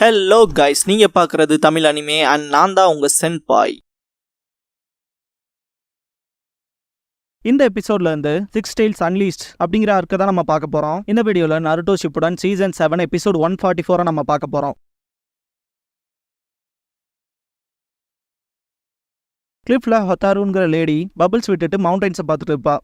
Hello guys, நீங்க பார்க்குறது Tamil anime and நான் தான் உங்க சென்பாய். இந்த எபிசோட்ல இருந்து 6 Tales Unleashed அப்படிங்கிற ஆர்க்கை தான் நம்ம பார்க்க போறோம். இந்த வீடியோல நருட்டோ ஷிப்புடன் சீசன் 7 எபிசோட் 144 நம்ம பார்க்க போறோம். கிளிஃப்ல ஹொத்தாருங்கிற லேடி பபிள்ஸ் விட்டுட்டு மவுண்டைன்ஸை பார்த்துட்டு இருப்பா.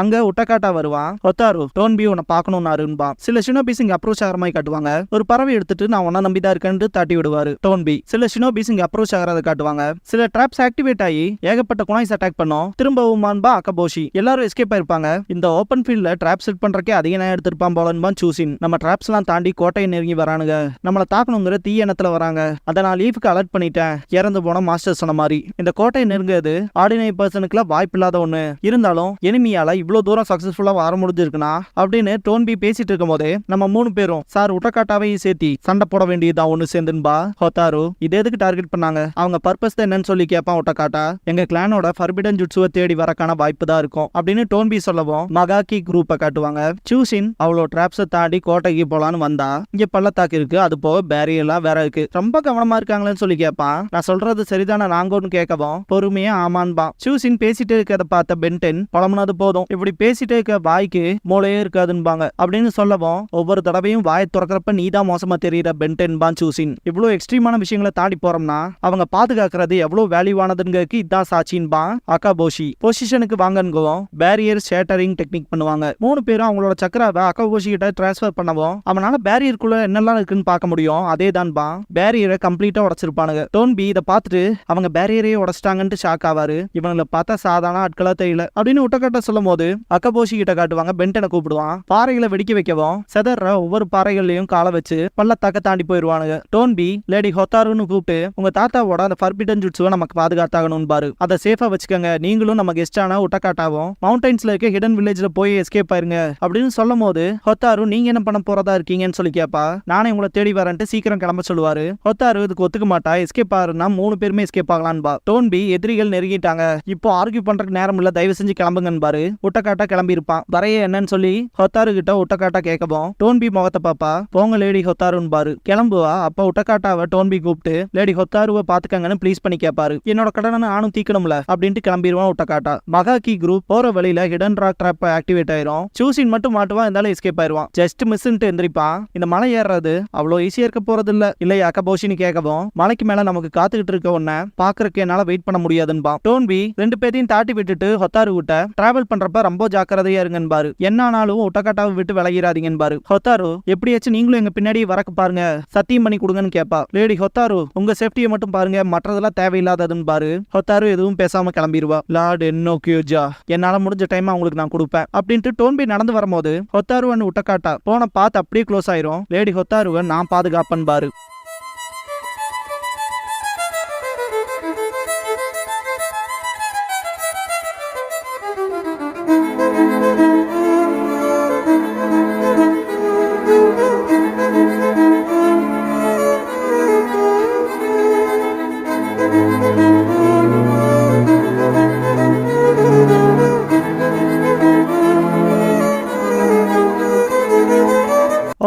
அங்க உட்டக்காட்டா வருவான். ஹொத்தாரு டோன்பி உன்னை பார்க்கணும்னாருன்பா. சில ஷினோபிஸ் இங்க அப்ரோச் ஆகிற மாதிரி காட்டுவாங்க. ஒரு பறவை எடுத்துட்டு நான் உன்ன நம்பிதான் இருக்கேன்னு தாட்டி விடுவாரு டோன்பி. சில ஷினோபிஸ் இங்க அப்ரோச் ஆகிறத காட்டுவாங்க. சில ட்ராப்ஸ் ஆக்டிவேட் ஆகி ஏகப்பட்ட குனாய்ஸ் அட்டாக் பண்ணோம். திரும்பவுமான்பா அக்கபோஷி. எல்லாரும் எஸ்கேப் ஆயிருப்பாங்க. இந்த ஓப்பன் ஃபீல்ட்ல ட்ராப் செட் பண்றக்கே அதிக நேரம் எடுத்திருப்பான் போலன்பான் சூசின். நம்ம ட்ராப்ஸ் எல்லாம் தாண்டி கோட்டையை நெருங்கி வரானுங்க. நம்மளை தாக்கணுங்கிற தீய எண்ணத்துல வராங்க. அதை நான் லீஃப்க்கு அலர்ட் பண்ணிட்டேன். இறந்து போன மாஸ்டர் சொன்ன மாதிரி இந்த கோட்டையை நெருங்குறது ஆர்டினரி பர்சனுக்குலாம் வாய்ப்பு இல்லாத ஒண்ணு. இருந்தாலும் எனிமியால இவ்வளவு தூரம் சக்சஸ்ஃபுல்லா வர முடிஞ்சிருக்குனா அப்படின்னு டோன்பி பேசிட்டு இருக்கும் போதே நம்ம 3 பேரும் சார் உட்டக்காட்டாவையும் சேர்த்தி சண்டை போட வேண்டியதுதான் ஒண்ணு சேர்ந்துன்பா. ஹொத்தாரு இது எதுக்கு டார்கெட் பண்ணாங்க, அவங்க பர்பஸ் தான் என்னன்னு சொல்லி கேட்பான் உட்டக்காட்டா. எங்க கிளானோட ஃபர்பிடன் ஜுட்சுவை தேடி வரக்கான வாய்ப்பு தான் இருக்கும் அப்படின்னு டோன்பி சொல்லவும் மகாக்கி குரூப்பை காட்டுவாங்க. சூசின் அவ்வளோ டிராப்ஸை தாண்டி கோட்டைக்கு போலான்னு வந்தா இங்க பள்ளத்தாக்கு இருக்கு, அது போக பேரியெல்லாம் வேற இருக்கு, ரொம்ப கவனமா இருக்காங்களேன்னு சொல்லி கேட்பான். நான் சொல்றது சரிதான நாங்கன்னு கேட்கவும் பொறுமையா ஆமான்பா. சூசின் பேசிட்டு இருக்கிறத பார்த்த பென்டென் பழமுனது போதும், இப்படி பேசிட்டே இருக்க வாய்க்கு மூளையே இருக்காதுன்பாங்க அப்படின்னு சொல்லவும் ஒவ்வொரு தடவையும் வாயை திறக்கிறப்ப நீதான் மோசமா தெரியுற பென்டென்பான் சூசின். இவ்வளவு எக்ஸ்ட்ரீமான விஷயங்களை தாண்டி போறோம்னா அவங்க பாதுகாக்கிறது எவ்வளவு வேல்யூவானதுங்கிறதுக்கு இதான் சாட்சின்பா அகாபோஷி. பொசிஷனுக்கு வாங்கன்கவும் பேரியர் ஷேட்டரிங் டெக்னிக் பண்ணுவாங்க. 3 பேரும் அவங்களோட சக்கராவை அகாபோஷி கிட்ட டிரான்ஸ்பர் பண்ணவும் அவனால பேரியருக்குள்ள என்னெல்லாம் இருக்குன்னு பார்க்க முடியும். அதே தான்பா பேரியரை கம்ப்ளீட்டா உடைச்சிருப்பானுங்க. டோன்பி இதை பார்த்துட்டு அவங்க பேரியரையே உடைச்சிட்டாங்கன்ட்டு ஷாக் ஆவாரு. இவங்களை பார்த்தா சாதாரண ஆட்களா தெரியல அப்படின்னு உட்டக்கட்ட சொல்லும் போது அக்கபோஷி கிட்ட காட்டுவாங்க. பென்டனை கூப்பிடுவான். பாறைகளை வெடிக்க வைக்கவும் செதற ஒவ்வொரு பாறைகள்லயும் காலை வச்சு பள்ளத்தாக்க தாண்டி போயிருவானுங்க. டோன்பி லேடி ஹொத்தாருன்னு கூப்பிட்டு உங்க தாத்தாவோட அந்த ஃபர்பிடன் ஜுட்சுவை நமக்கு பாதுகாத்தாகணும் பாரு, அதை சேஃபா வச்சுக்கோங்க, நீங்களும் நம்ம கெஸ்டான உட்டக்காட்டாவும் மவுண்டைன்ஸ்ல இருக்க ஹிடன் வில்லேஜ்ல போய் எஸ்கேப் ஆயிருங்க அப்படின்னு சொல்லும் போது ஹொத்தாரு நீங்க என்ன பண்ண போறதா இருக்கீங்கன்னு சொல்லி கேப்பா. நானே உங்களை தேடி வரேன்ட்டு சீக்கிரம் கிளம்ப சொல்லுவாரு. ஹொத்தாரு இதுக்கு ஒத்துக்க மாட்டா. எஸ்கேப் ஆகுனா 3 பேருமே எஸ்கேப் ஆகலான்பா. டோன்பி எதிரிகள் நெருங்கிட்டாங்க, இப்போ ஆர்கியூ பண்றதுக்கு நேரம் இல்ல, தயவு செஞ்சு கிளம்புங்கன்னு உட்டக்காட்டா கிளம்பி இருப்பான். வரைய என்னன்னு சொல்லி ஹொத்தாரு கிட்ட உட்டக்காட்டா கேட்கவும் டோன்பி முகத்தை பாப்பா. போங்க லேடி ஹொத்தாருன்னு பாரு. கிளம்புவா. அப்ப உட்டக்காட்டாவை டோன்பி கூப்பிட்டு லேடி ஹொத்தாருவை பாத்துக்கங்கன்னு ப்ளீஸ் பண்ணி கேட்பாரு. என்னோட கடனை நானும் தீக்கணும்ல அப்படின்ட்டு கிளம்பிடுவான் உட்டக்காட்டா. மகாக்கி குரூப் போற வழியில ஹிடன் ராக் ட்ராப் ஆக்டிவேட் ஆயிரும். சூசின் மட்டும் மாட்டுவான், இருந்தாலும் எஸ்கேப் ஆயிருவான். ஜஸ்ட் மிஸ்ன்ட்டு எந்திரிப்பான். இந்த மலை ஏறது அவ்வளவு ஈஸியா இருக்க போறது இல்ல அக்கபோஷின்னு கேட்கவும் மலைக்கு மேல நமக்கு காத்துக்கிட்டு இருக்க ஒன்ன பாக்குறதுக்கு என்னால வெயிட் பண்ண முடியாதுன்பா. டோன்பி 2 பேரையும் தாட்டி விட்டுட்டு ஹொத்தாரு கிட்ட டிராவல் பண்றப்ப ரொம்ப ஜாக்கிரதையா இருங்கன்பாரு. என்னானாலும் உட்டக்காட்டாவை விட்டு விலகிறாதீங்கன்பாரு. ஹொத்தாரு எப்படியாச்சும் நீங்களும் எங்க பின்னாடி வரக்கு பாருங்க, சத்தியம் பண்ணி கொடுங்கன்னு கேப்பா. லேடி ஹொத்தாரு உங்க சேஃப்டியை மட்டும் பாருங்க, மற்றதெல்லாம் தேவையில்லாததுன்னு பாரு. ஹொத்தாரு எதுவும் பேசாம கிளம்பிடுவா. லார்ட் என்னோ கியோஜா, என்னால முடிஞ்ச டைம் அவங்களுக்கு நான் கொடுப்பேன் அப்படின்ட்டு டோன்பி நடந்து வரும்போது ஹொத்தாரு உட்டக்காட்டா போன பார்த்து அப்படியே க்ளோஸ் ஆயிரும். லேடி ஹொத்தாருவை நான் பாதுகாப்பன் பாரு.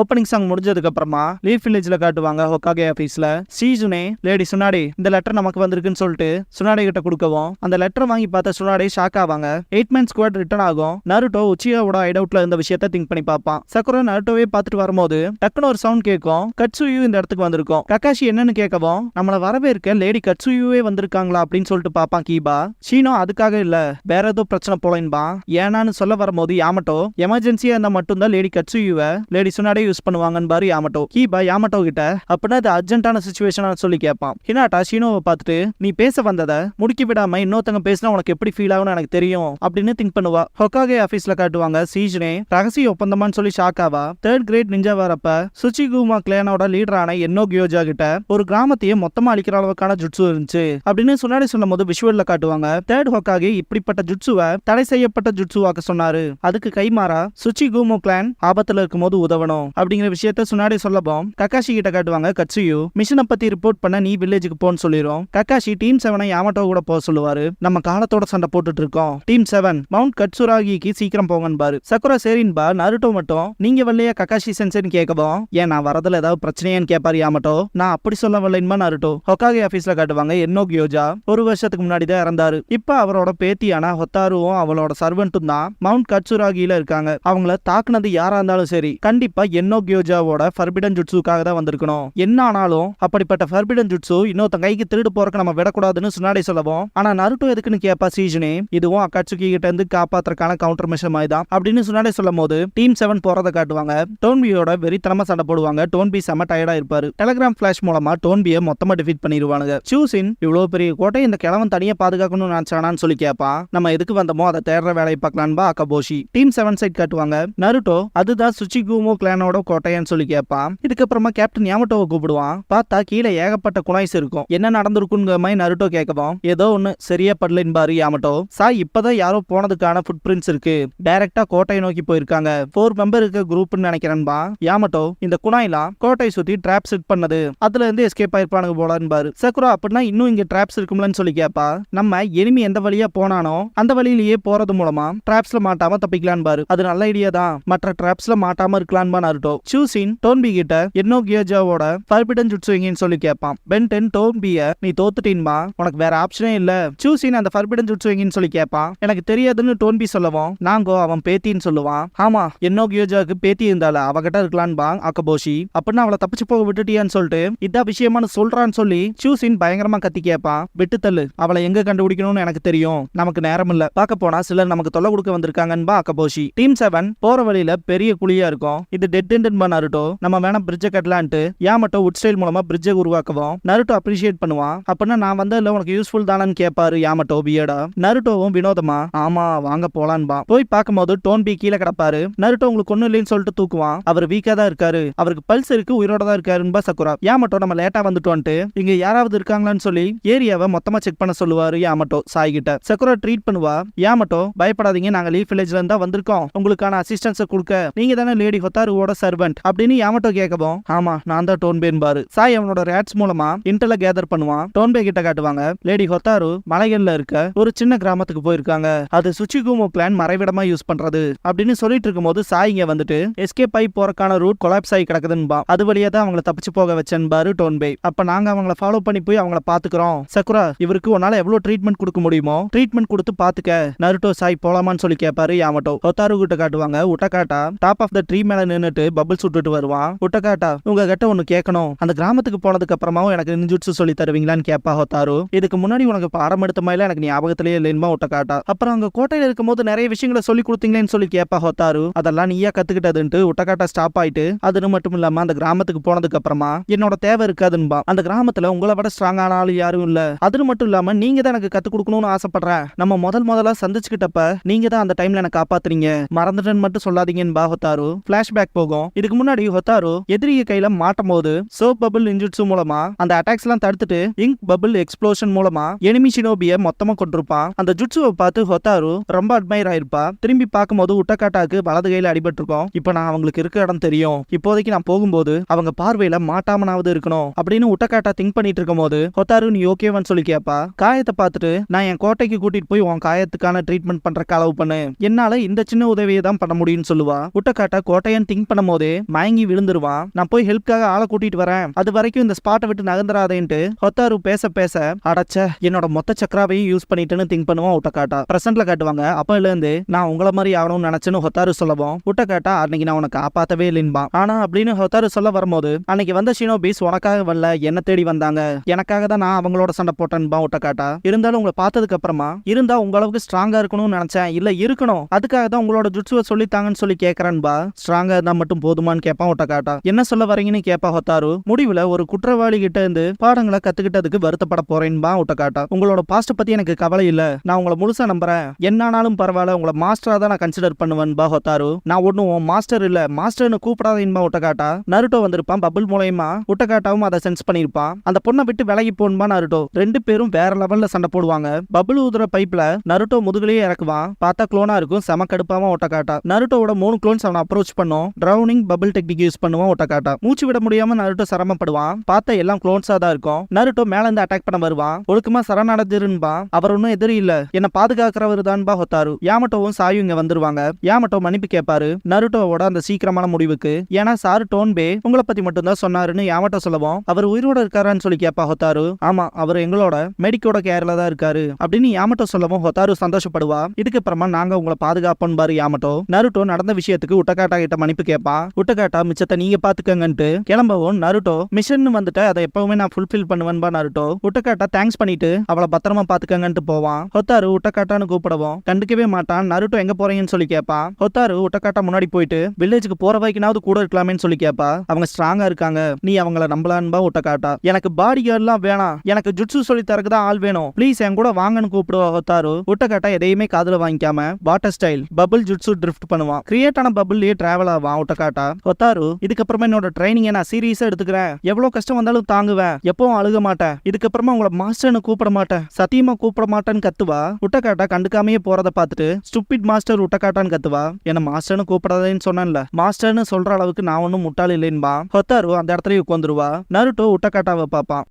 ஓப்பனிங் சாங் முடிஞ்சதுக்கு அப்புறமா லீஃப் வில்லேஜ்ல காட்டுவாங்க. ஹொக்காகே ஆபீஸ்ல சீசுனே லேடி சுனாடே இந்த லெட்டர் நமக்கு வந்திருக்குன்னு சொல்லிட்டு சுனாடே கிட்ட கொடுக்கவும் அந்த லெட்டர் வாங்கி பார்த்த சுனாடே ஷாக் ஆவாங்க. 8 மேன் ஸ்குவாட் ரிட்டர்ன் ஆகும். நருட்டோ உச்சியாவோட ஹைட் அவுட்ல இந்த விஷயத்தை திங்க் பண்ணி பார்ப்பான். சக்குரா நருட்டோவே பார்த்துட்டு வரும்போது டக்குன்னு ஒரு சவுண்ட் கேட்கும். கட்சுயு இந்த இடத்துக்கு வந்திருக்கும். கக்காஷி என்னன்னு கேட்கவும் நம்மள வரவேற்க லேடி கட்சுயுவே வந்திருக்காங்களா அப்படின்னு சொல்லிட்டு பார்ப்பான் கீபா. ஷீனோ அதுக்காக இல்ல வேற ஏதோ பிரச்சனை போலன்பா. ஏனான்னு சொல்ல வரும்போது யாமட்டோ எமர்ஜென்சியா இருந்தா மட்டும்தான் லேடி கட்சுயுவை லேடி சுனாடே யூஸ் பண்ணுவாங்கன்னு பாரு யாமட்டோ. கீபா யாமட்டோ கிட்ட அப்படின்னா அது அர்ஜென்ட்டான சிச்சுவேஷன் சொல்லி கேட்பான். ஹினாட்டா ஷீனோவை பார்த்துட்டு நீ பேச வந்ததை முடிக்கி விடாம இன்னொருத்தங்க பேசினா உனக்கு எப்படி ஃபீல் ஆகும்னு எனக்கு தெரியும் அப்படின்னு திங்க் பண்ணுவா. ஹொக்காகே ஆபீஸ்ல காட்டுவாங்க. சீஜனே ரகசிய ஒப்பந்தமான்னு சொல்லி ஷாக் ஆவா. 3rd கிரேட் நிஞ்சா வரப்ப சுச்சிகுமா கிளானோட லீடரான என்னோ கியோஜா கிட்ட ஒரு கிராமத்தையே மொத்தமா அழிக்கிற அளவுக்கான ஜுட்சு இருந்துச்சு அப்படின்னு சுனாடி சொல்லும் போது விஷுவல்ல காட்டுவாங்க. 3rd ஹொக்காகே இப்படிப்பட்ட ஜுட்சுவை தடை செய்யப்பட்ட ஜுட்சுவாக்க சொன்னாரு. அதுக்கு கைமாறா சுச்சிகுமோ கிளான் ஆபத்துல இருக்கும் போது உதவணும் அப்படிங்கிற விஷயத்த சுனாடே சொல்லப்போம் கக்காஷி கிட்ட காட்டுவாங்க கட்சுயு மிஷனை பத்தி ரிப்போர்ட் பண்ண நீ வில்லேஜுக்கு போன்னு சொல்லிரும். கக்காஷி டீம் 7 யாமட்டோ கூட போக சொல்லுவாரு. நம்ம காலத்தோட சண்டை போட்டுட்டு இருக்கோம். டீம் 7 மவுண்ட் கட்சுராகிக்கு சீக்கிரம் போங்கன்னு சக்குரா சரின்பா. நருட்டோ மட்டும் நீங்க வரலையா கக்காஷி சென்சேன்னு கேட்கவும் ஏன் நான் வரதுல ஏதாவது பிரச்சனையான்னு கேட்பாரு யாமட்டோ. நான் அப்படி சொல்ல வரலைன்மா நருட்டோ. ஹொக்காகே ஆபீஸ்ல காட்டுவாங்க என்னோ கியோஜா ஒரு வருஷத்துக்கு முன்னாடி தான் இறந்தாரு. இப்ப அவரோட பேத்தியான ஹொத்தாருவும் அவளோட சர்வெண்ட்டும் தான் மவுண்ட் கட்சுராகில இருக்காங்க. அவங்கள தாக்குனது யாரா இருந்தாலும் சரி கண்டிப்பா என்னோ கியோஜாவோட ஃபர்பிடன் ஜுட்ஸுக்காக தான் வந்திருக்கணும். என்ன ஆனாலும் அப்படிப்பட்ட ஃபர்பிடன் ஜுட்ஸு இன்னொருத்த கைக்கு திருடு போறக்கு நம்ம விடக்கூடாதுன்னு சுனாடே சொல்லவும் ஆனா நருட்டோ எதுக்குன்னு கேப்பா சீஜனே. இதுவும் அக்காட்சுகி கிட்ட இருந்து காப்பாத்துறதுக்கான கவுண்டர் மெஷர் மாதிரி தான் அப்படின்னு சுனாடே சொல்லும் போது டீம் 7 போறத காட்டுவாங்க. டோன்பியோட வெறித்தனமா சண்டை போடுவாங்க. டோன்பி செம டயர்டா இருப்பாரு. டெலிகிராம் பிளாஷ் மூலமா டோன்பியை மொத்தமா டிஃபீட் பண்ணிடுவானுங்க. சூசின் இவ்வளவு பெரிய கோட்டை இந்த கிழவன் தனியா பாதுகாக்கணும்னு நினைச்சானான்னு சொல்லி கேப்பா. நம்ம எதுக்கு வந்தோமோ அதை தேடுற வேலையை பார்க்கலான்பா அக்கபோஷி. டீம் 7 சைட் காட்டுவாங்க. நருட்டோ அதுதான் சுச்சிகுமோ கிளானோட கோட்டைன்னு சொல்லி கேப்பா. இதுக்கப்புறமா கேப்டன் யாமட்டோவை கூப்பிடுவான். பார்த்தா கீழே ஏகப்பட்ட குனாய்ஸ் இருக்கும். என்ன நடந்திருக்குங்கிற மாதிரி நருட்டோ கேட்கவும் ஏதோ ஒண்ணு சரியா படலின்பாரு யாமட்டோ. சாய் இப்பதான் யாரோ போனதுக்கான ஃபுட் பிரிண்ட்ஸ் இருக்கு. டைரக்டா கோட்டையை நோக்கி போயிருக்காங்க. 4 மெம்பர் இருக்க குரூப்னு நினைக்கிறேன்பா. யாமட்டோ இந்த குனாய்லாம் கோட்டையை சுத்தி ட்ராப் செட் பண்ணது அதுல இருந்து எஸ்கேப் ஆயிருப்பானுங்க போலான்பாரு. சக்குரா அப்படின்னா இன்னும் இங்க ட்ராப்ஸ் இருக்கும்லன்னு சொல்லி கேப்பா. நம்ம எனிமி எந்த வழியா போனானோ அந்த வழியிலேயே போறது மூலமா ட்ராப்ஸ்ல மாட்டாம தப்பிக்கலாம் பாரு. அது நல்ல ஐடியா தான். மற்ற ட்ராப்ஸ்ல மாட்டாம இருக்கலான்பா நருட்டோ. சூசின் டோன்பி கிட்ட என்னோ கியோஜாவோட ஃபர்பிடன் ஜுட்ஸு எங்கன்னு சொல்லி கேட்பான். பென்டன் டோன்பிய நீ தோத்துட்டீன்பா உனக்கு வேற ஆப்ஷனே இல்ல. சூசின் அந்த ஃபர்பிடன் ஜுட்ஸு எங்கன்னு சொல்லி கேட்பான். எனக்கு தெரியாதுன்னு டோன்பி சொல்லவும் நாங்கோ அவன் பேத்தின்னு சொல்லுவான். ஆமா என்னோ கியோஜாக்கு பேத்தி இருந்தால அவகிட்ட இருக்கலான்பா அக்கபோஷி. அப்படின்னா அவளை தப்பிச்சு போக விட்டுட்டியான்னு சொல்லிட்டு இதான் விஷயமானு சொல்றான்னு சொல்லி சூசின் பயங்கரமா கத்தி கேட்பான். விட்டு தள்ளு அவளை எங்க கண்டுபிடிக்கணும்னு எனக்கு தெரியும். நமக்கு நேரம் இல்ல. பார்க்க போனா சிலர் நமக்கு தொல்லை கொடுக்க வந்திருக்காங்கன்பா அக்கபோஷி. டீம் 7 போற வழியில பெரிய குழியா இருக்கும். இது டெட் எண்ட் நருட்டோ. நம்ம வேணா பிரிட்ஜை கட்டலான்ட்டு யாமட்டோ வுட் ஸ்டைல் மூலமா பிரிட்ஜை உருவாக்கவும் நருட்டோ அப்ரிஷியேட் பண்ணுவான். அப்படின்னா நான் வந்ததுல உனக்கு யூஸ்ஃபுல் தானு கேட்பாரு யாமட்டோ பியடா. நருட்டோவும் வினோதமா ஆமா வாங்க போலான்பா. போய் பார்க்கும்போது டோன்பி கீழே கிடப்பாரு. நருட்டோ உங்களுக்கு ஒண்ணு இல்லைன்னு சொல்லிட்டு தூக்குவான். அவர் வீக்கா தான் இருக்காரு. அவருக்கு பல்ஸ் இருக்கு உயிரோட தான் இருக்காருன்பா சக்குரா. யாமட்டோ நம்ம லேட்டா வந்துட்டோன்ட்டு இங்க யாராவது இருக்காங்களான்னு சொல்லி ஏரியாவை மொத்தமா செக் பண்ண சொல்லுவாரு யாமட்டோ சாய் கிட்ட. சக்குரா ட்ரீட் பண்ணுவா. யாமட்டோ பயப்படாதீங்க நாங்க லீஃப் வில்லேஜ்ல இருந்தா வந்திருக்கோம். உங்களுக்கான அசிஸ்டன்ஸ் கொடுக்க நீங்க தானே லேடி ஹொத்தாருவோட சர்வெண்ட் அப்படின்னு யாமட்டோ கேட்கவும் ஆமா நான் தான் டோன்பேன்பாரு. சாய் அவனோட ரேட்ஸ் மூலமா இன்டெல கேதர் பண்ணுவான். டோன்பே கிட்ட காட்டுவாங்க. லேடி ஹொத்தாரு மலைகள்ல இருக்க ஒரு சின்ன கிராமத்துக்கு போயிருக்காங்க. அது சுச்சிகுமோ கிளான் மறைவிடமா யூஸ் பண்றது அப்படின்னு சொல்லிட்டு இருக்கும்போது சாய் இங்க வந்துட்டு எஸ்கேப் ஆகி போறக்கான ரூட் கொலாப்ஸ் ஆகி கிடக்குதுன்பா. அது வழியா தான் அவங்களை தப்பிச்சு போக வச்சேன்பாரு டோன்பே. அப்ப நாங்க அவங்கள ஃபாலோ பண்ணி போய் அவங்கள பாத்துக்கிறோம். சக்குரா இவருக்கு உன்னால எவ்வளவு ட்ரீட்மெண்ட் கொடுக்க முடியுமோ ட்ரீட்மெண்ட் கொடுத்து பாத்துக்க. நருட்டோ சாய் போலாமான்னு சொல்லி கேட்பாரு யாமட்டோ. ஹொத்தாரு கிட்ட காட்டுவாங்க. உட்டகாட்டா டாப் ஆஃப் த ட்ரீ மேல நின்னுட்டு பபிள்ஸ் விட்டுட்டு வருவான். உட்டகாட்டா உங்க கிட்ட ஒண்ணு கேட்கணும். அந்த கிராமத்துக்கு போனதுக்கு அப்புறமாவும் எனக்கு நிஞ்சுட்சு சொல்லி தருவீங்களான்னு கேட்பா ஹொத்தாரு. இதுக்கு முன்னாடி உனக்கு பாடம் எடுத்த மாதிரி எனக்கு ஞாபகத்திலேயே இல்லைன்மா உட்டகாட்டா. அப்புறம் அங்க கோட்டையில இருக்கும் போது நிறைய விஷயங்களை சொல்லி கொடுத்தீங்களேன்னு சொல்லி கேட்பா ஹொத்தாரு. அதெல்லாம் நீயா கத்துக்கிட்டதுன்ட்டு உட்டகாட்டா ஸ்டாப் ஆயிட்டு அது மட்டும் இல்லாம அந்த கிராமத்துக்கு போனதுக்கு அப்புறமா என்னோட தேவை இருக்காதுன்பா. அந்த கிராமத்துல உங்களை விட ஸ்ட்ராங்கான ஆளு யாரும் இல்ல. அது மட்டும் இல்லாம நீங்க தான் எனக்கு கத்து கொடுக்கணும்னு ஆசைப்படுறேன். நம்ம முதல்ல சந்திச்சுக்கிட்டப்ப நீங்க தான் அந்த டைம்ல எனக்கு காப்பாத்துறீங்க. மறந்துட்டேன்னு மட்டும் சொல்லாதீங்கன்னு ஹொத்தாரு பிளாஷ்பேக் போகும். இதுக்கு முன்னாடி ஹொத்தாரு எதிரிய கையில மாட்டும் போது சோப் பபிள் இன்ஜுட்சு மூலமா அந்த அட்டாக்ஸ் எல்லாம் தடுத்துட்டு இங்க் பபிள் எக்ஸ்ப்ளோஷன் மூலமா எனிமி ஷினோபிய மொத்தமா கொண்டிருப்பான். அந்த ஜுட்சுவை பார்த்து ஹொத்தாரு ரொம்ப அட்மையர் ஆயிருப்பா. திரும்பி பார்க்கும்போது உட்டகாட்டாக்கு வலது கையில அடிபட்டு இருக்கும். இப்ப நான் அவங்களுக்கு இருக்க இடம் தெரியும். இப்போதைக்கு நான் போகும்போது அவங்க பார்வையில மாட்டாமனாவது இருக்கணும் அப்படின்னு உட்டகாட்டா திங்க் பண்ணிட்டு இருக்கும் போது ஹொத்தாரு நீ ஓகேவான்னு சொல்லி கேப்பா. காயத்தை பார்த்துட்டு நான் என் கோட்டைக்கு கூட்டிட்டு போய் உன் காயத்துக்கான ட்ரீட்மெண்ட் பண்ற அளவு பண்ணு. என்னால இந்த சின்ன உதவியை தான் பண்ண முடியும்னு சொல்லுவா. உட்டகாட்டா கோட்டையன் திங்க் பண்ணும் போதே மயங்கி விழுந்துருவான். நான் போய் ஹெல்ப்காக ஆளை கூட்டிட்டு வரேன். அது வரைக்கும் இந்த ஸ்பாட்டை விட்டு நகர்ந்துராதேன்ட்டு ஹொத்தாரு பேச பேச அடைச்ச என்னோட மொத்த சக்கராவையும் யூஸ் பண்ணிட்டுன்னு திங்க் பண்ணுவான் உட்டகாட்டா. பிரசன்ட்ல காட்டுவாங்க. அப்பல இருந்து நான் உங்கள மாதிரி ஆகணும்னு நினைச்சேன்னு ஹொத்தாரு சொல்லவும் உட்டகாட்டா அன்னைக்கு நான் உனக்கு காப்பாத்தவே இல்லைன்பா. ஆனா அப்படின்னு ஹொத்தாரு சொல்ல வரும்போது அன்னைக்கு வந்த ஷினோபிஸ் உனக்காக வரல என்ன தேடி வந்தாங்க. எனக்காக தான் நான் அவங்களோட சண்டை போட்டேன்பா உட்டகாட்டா. இருந்தாலும் உங்களை பார்த்ததுக்கு அப்புறமா இருந்தா உங்களுக்கு ஸ்ட்ராங்கா இருக்கணும்னு நினைச்சேன். இல்ல இருக்கணும் அதுக்காக தான் உங்களோட ஜுட்சுவை சொல்லித்தாங்கன்னு சொல்லி கேட்கறேன்பா. ஸ்ட்ராங்கா இருந்தா மட்டும் போதுமான்னு கேட்பான் உட்டகாட்டா. என்ன சொல்ல வரீங்கன்னு கேட்பா ஹொத்தாரு. முடிவுல ஒரு குற்றவாளி கிட்ட இருந்து பாடங்களை கத்துக்கிட்டதுக்கு வருத்தப்பட போறேன்பா உட்டகாட்டா. உங்களோட பாஸ்ட் பத்தி எனக்கு கவலை இல்ல. நான் உங்களை முழுசா நம்புறேன். என்னானாலும் பரவாயில்ல உங்களை மாஸ்டரா தான் நான் கன்சிடர் பண்ணுவேன்பா ஹொத்தாரு. நான் ஒன்னும் மாஸ்டர் இல்ல மாஸ்டர்னு கூப்பிடாதேன்பா உட்டகாட்டா. நருட்டோ வந்திருப்பான் பபிள் மூலமா. உட்டகாட்டாவும் அதை சென்ஸ் பண்ணிருப்பான். அந்த பொண்ணை விட்டு விலகி போன்பா நருட்டோ. ரெண்டு பேரும் வேற லெவல்ல சண்டை போடுவாங்க. பபிள் ஊதுற பைப்ல நருட்டோ முதுகுலயே இறக்குவான். பார்த்தா குளோனா இருக்கும். செம கடுப்பாவும் உட்டகாட்டா. நருட்டோவோட 3 குளோன்ஸ் அவனை அப்ரோச் பண்ணும். ட்ரௌனிங் பபிள் டெக்னிக் யூஸ் பண்ணுவான் ஒட்டக்காட்டா. மூச்சு விட முடியாம நருட்டோ சிரமப்படுவான். பார்த்தா எல்லாம் க்ளோன்ஸா தான் இருக்கும். நருட்டோ மேல இருந்து அட்டாக் பண்ண வருவான். ஒழுக்கமா சரணடைஞ்சிருன்பா. அவர் ஒன்னும் எதிரி இல்ல, என்ன பாதுகாக்கிறவர் தான்பா ஹொத்தாரு. யாமட்டோவும் சாயும் இங்க வந்துருவாங்க. யாமட்டோ மன்னிப்பு கேட்பாரு நருட்டோவோட அந்த சீக்கிரமான முடிவுக்கு. ஏன்னா சாரு டோன்பே உங்களை பத்தி மட்டும் தான் சொன்னாருன்னு யாமட்டோ சொல்லவும், அவர் உயிரோட இருக்காரான்னு சொல்லி கேட்பா ஹொத்தாரு. ஆமா, அவர் எங்களோட மெடிக்கோட கேர்ல தான் இருக்காரு அப்படின்னு யாமட்டோ சொல்லவும் ஹொத்தாரு சந்தோஷப்படுவா. இதுக்கு அப்புறமா நாங்க உங்களை பாதுகாப்போம் பாரு யாமட்டோ. நருட்டோ நடந்த விஷயத்துக்கு உட்டக்காட்டா கிட்ட மன்னிப்பு கேட்பா. உட்டக்காட்டா மிச்சத்தை நீங்க பாத்துக்கங்கன்ட்டு கிளம்பவும் நருட்டோ மிஷன் வந்துட்டு அதை எப்பவுமே நான் ஃபுல்ஃபில் பண்ணுவேன்பா நருட்டோ. உட்டக்காட்டா தேங்க்ஸ் பண்ணிட்டு அவளை பத்திரமா பாத்துக்கங்கன்ட்டு போவான். ஹொத்தாரு உட்டக்காட்டான்னு கூப்பிடவும் கண்டுக்கவே மாட்டான். நருட்டோ எங்க போறீங்கன்னு சொல்லி கேட்பா. ஹொத்தாரு உட்டக்காட்டா முன்னாடி போயிட்டு வில்லேஜுக்கு போற வரைக்கும்னாவது கூட இருக்கலாமேன்னு சொல்லி கேட்பா. அவங்க ஸ்ட்ராங்கா இருக்காங்க, நீ அவங்கள நம்பலான்பா உட்டக்காட்டா. எனக்கு பாடி கார்ட்லாம் வேணாம், எனக்கு ஜுட்சு சொல்லி தரக்குதான் ஆள் வேணும், ப்ளீஸ் என் கூட வாங்கன்னு கூப்பிடுவா ஹொத்தாரு. உட்டக்காட்டா எதையுமே காதுல வாங்கிக்காம வாட்டர் ஸ்டைல் பபிள் ஜுட்சு ட்ரிஃப்ட் பண்ணுவான். கிரியேட் ஆன பபிள்லயே டிராவல் ஆவான் உட்டக்காட்டா. ஹொத்தாரு இதுக்கப்புறமா என்னோட ட்ரைனிங் நான் சீரியஸா எடுத்துக்கிறேன், எவ்வளவு கஷ்டம் வந்தாலும் தாங்குவேன், எப்பவும் அழுக மாட்டேன், இதுக்கப்புறமா உங்களை மாஸ்டர்னு கூப்பிட மாட்டேன், சத்தியமா கூப்பிட மாட்டேன்னு கத்துவா. உட்டக்காட்டா கண்டுக்காமையே போறத பார்த்துட்டு ஸ்டூபிட் மாஸ்டர் உட்டக்காட்டான்னு கத்துவா. என்ன மாஸ்டர்னு கூப்பிடாதேன்னு சொன்னேன்ல, மாஸ்டர்னு சொல்ற அளவுக்கு நான் ஒன்னும் முட்டாள் இல்லைன்பா. ஹொத்தாரு அந்த இடத்துல உட்காந்துருவா. நருட்டோ உட்டக்காட்டாவை பாப்பான்.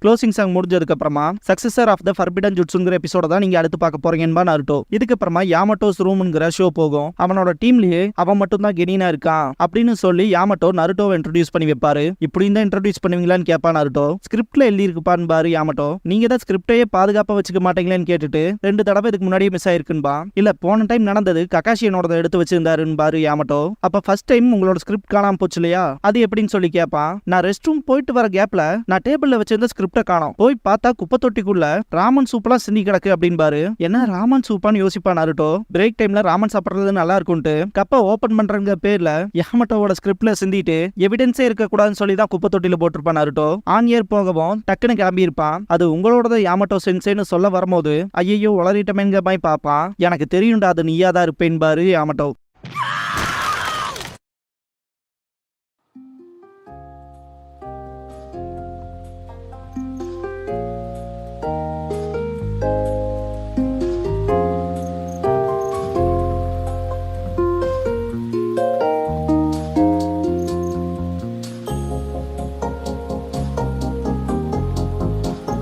க்ளோசிங் சாங் முடிஞ்சதுக்கு அப்புறமா சக்சஸர் ஆஃப் த ஃபர்பிடன் ஜுட்ஸுங்கிற எபிசோட தான் நீங்க அடுத்து பார்க்க போறீங்கன்பா நருட்டோ. இதுக்கப்புறமா யாமட்டோஸ் ரூம்ங்கிற ஷோ போகும். அவனோட டீம்லயே அவன் மட்டும் தான் கெனினா இருக்கான் அப்படின்னு சொல்லி யாமட்டோ நருட்டோவை இன்ட்ரோடியூஸ் பண்ணி வைப்பாரு. இப்படியும் தான் இன்ட்ரோடியூஸ் பண்ணுவீங்களான்னு கேட்பா நருட்டோ. ஸ்கிரிப்ட்ல எழுதி இருக்குப்பான்னு பாரு யாமட்டோ. நீங்க தான் ஸ்கிரிப்டையே பாதுகாப்பா வச்சுக்க மாட்டீங்களேன்னு கேட்டுட்டு 2 தடவை இதுக்கு முன்னாடியே மிஸ் ஆயிருக்குன்பா. இல்ல போன டைம் நடந்தது ககாஷி என்னோட எடுத்து வச்சிருந்தாருன்னு பாரு யாமட்டோ. அப்ப ஃபர்ஸ்ட் டைம் உங்களோட ஸ்கிரிப்ட் காணாம போச்சு இல்லையா, அது எப்படின்னு சொல்லி கேட்பா. நான் ரெஸ்ட் ரூம் போயிட்டு வர கேப்ல நான் டேபிள்ல வச்சிருந்த ஸ்கிரிப்ட காணோம், போய் பார்த்தா குப்பை தொட்டிக்குள்ள ராமன் சூப்லாம் சிந்தி கிடக்கு அப்படின்பாரு. என்ன ராமன் சூப்பான்னு யோசிப்பா நருட்டோ. பிரேக் டைம்ல ராமன் சாப்பிடுறது நல்லா இருக்கும்ட்டு கப்பை ஓபன் பண்றங்க பேர்ல யாமட்டோவோட ஸ்கிரிப்ட்ல சிந்திட்டு எவிடன்ஸே இருக்க கூடாதுன்னு சொல்லி தான் குப்பை தொட்டில போட்டிருப்பான் நருட்டோ. ஆன் இயர் போகவும் டக்குன்னு கிளம்பி இருப்பான். அது உங்களோட யாமட்டோ சென்சேன்னு சொல்ல வரும்போது ஐயோ உளறிட்டமேங்க பாய் பாப்பான். எனக்கு தெரியும்டா அது நீயா தான் இருப்பேன் பாரு யாமட்டோ.